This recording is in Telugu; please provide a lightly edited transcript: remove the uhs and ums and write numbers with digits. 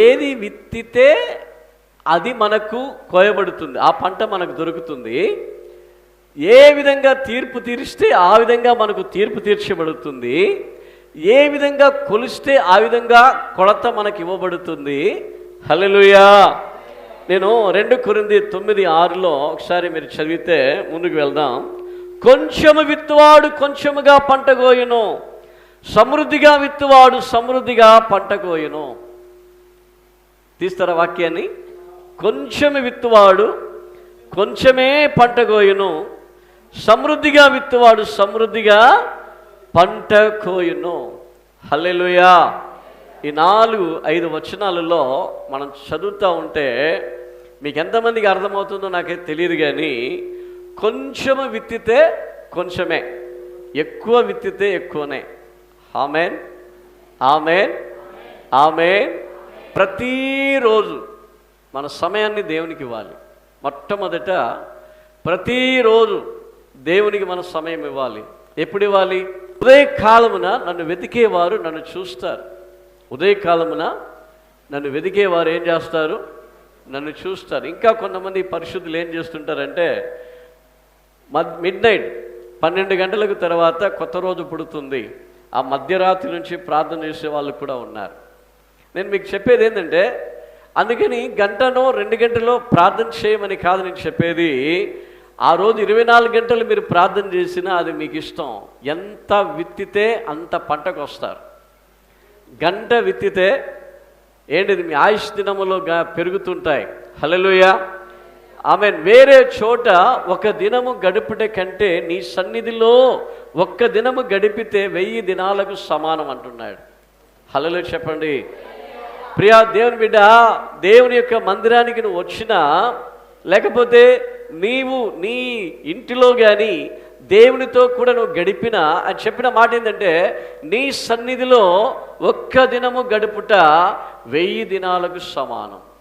ఏది విత్తితే అది మనకు కోయబడుతుంది, ఆ పంట మనకు దొరుకుతుంది. ఏ విధంగా తీర్పు తీరిస్తే ఆ విధంగా మనకు తీర్పు తీర్చబడుతుంది. ఏ విధంగా కొలిస్తే ఆ విధంగా కొలత మనకి ఇవ్వబడుతుంది. హల్లెలూయా. నేను 2 కొరింథీ 9:6 ఒకసారి మీరు చదివితే ముందుకు వెళ్దాం. కొంచెము విత్తువాడు కొంచెముగా పంట కోయును, సమృద్ధిగా విత్తువాడు సమృద్ధిగా పంట కోయును. తీస్తారా వాక్యాన్ని? కొంచెము విత్తువాడు కొంచెమే పంట కోయును, సమృద్ధిగా విత్తువాడు సమృద్ధిగా పంట కోయును. హల్లెలూయా. ఈ 4-5 వచనాలలో మనం చదువుతూ ఉంటే మీకు ఎంతమందికి అర్థమవుతుందో నాకైతే తెలియదు, కానీ కొంచెము విత్తితే కొంచెమే, ఎక్కువ విత్తితే ఎక్కువనే. ఆమేన్, ఆమేన్, ఆమేన్. ప్రతిరోజు మన సమయాన్ని దేవునికి ఇవ్వాలి. మొట్టమొదట ప్రతిరోజు దేవునికి మన సమయం ఇవ్వాలి. ఎప్పుడు ఇవ్వాలి? ఉదయకాలమున నన్ను వెతికేవారు నన్ను చూస్తారు. ఉదయకాలమున నన్ను వెతికేవారు ఏం చేస్తారు? నన్ను చూస్తారు. ఇంకా కొంతమంది పరిశుద్ధులు ఏం చేస్తుంటారంటే మిడ్నైట్ 12 గంటలకు తర్వాత కొత్త రోజు పుడుతుంది, ఆ మధ్యరాత్రి నుంచి ప్రార్థన చేసే వాళ్ళు కూడా ఉన్నారు. నేను మీకు చెప్పేది ఏంటంటే, అందుకని 1-2 గంటలో ప్రార్థన చేయమని కాదు నేను చెప్పేది. ఆ రోజు 24 గంటలు మీరు ప్రార్థన చేసినా అది మీకు ఇష్టం. ఎంత విత్తితే అంత పంటకు వస్తారు. గంట విత్తితే ఏంటిది? మీ ఆయుష్ దినములో పెరుగుతుంటాయి. హల్లెలూయా, ఆమేన్. వేరే చోట ఒక దినము గడుపుట కంటే నీ సన్నిధిలో ఒక్క దినము గడిపితే 1000 దినాలకు సమానం అంటున్నాడు. హల్లెలూయా చెప్పండి. ప్రియా దేవుని బిడ్డ, దేవుని యొక్క మందిరానికి నువ్వు వచ్చినా లేకపోతే నీవు నీ ఇంటిలో కానీ దేవునితో కూడా నువ్వు గడిపినా అని చెప్పిన మాట ఏంటంటే, నీ సన్నిధిలో ఒక్క దినము గడుపుట 1000 దినాలకు సమానం.